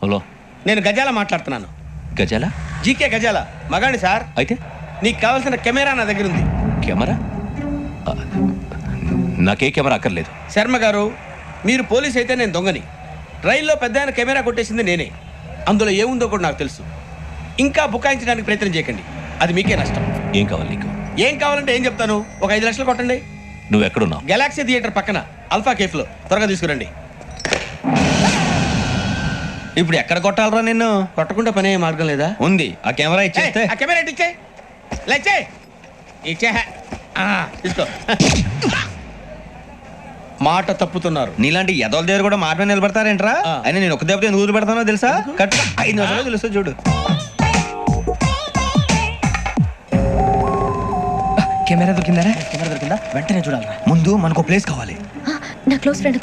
Hello, నేను గజాల మాట్లాడుతున్నాను. గజాల? జీకే గజాల మగాడి సార్. అయితే నీకు కావాల్సిన కెమెరా నా దగ్గర ఉంది. కెమెరా? నాకే కెమెరా అక్కర్లేదు. శర్మ గారు, మీరు పోలీస్ అయితే నేను దొంగని. రైల్లో పెద్ద ఆయన కెమెరా కొట్టేసింది నేనే. అందులో ఏముందో కూడా నాకు తెలుసు. ఇంకా బుకాయించడానికి ప్రయత్నం చేయకండి, అది మీకే నష్టం. ఏం కావాలి నీకు? ఏం కావాలంటే ఏం చెప్తాను, ఒక 5 లక్షలు కొట్టండి. నువ్వు ఎక్కడున్నావు? గెలాక్సీ థియేటర్ పక్కన అల్ఫా కేఫ్లో. త్వరగా తీసుకురండి. ఇప్పుడు ఎక్కడ కొట్టాలరా నిన్ను? కొట్టకుండా పనే మార్గం లేదా? ఉంది, ఆ కెమెరా ఇచ్చేస్తే. ఆ కెమెరా ఇచ్చే లేచే ఇచ్చే తీసుకో. మాట తప్పుతున్నారు. నీలాంటి ఎదల దగ్గర కూడా మాట మీద నిలబడతారేంట్రా? అయినా నేను ఒక దెబ్బతో ఎందుకు పెడతానో తెలుసా? కరెక్ట్ 5 నిమిషాలు తెలుసా చూడు. కెమెరా దొరికిందా? వెంటనే చూడాలి. ముందు మనకు ప్లేస్ కావాలి. నా క్లోజ్ ఫ్రెండ్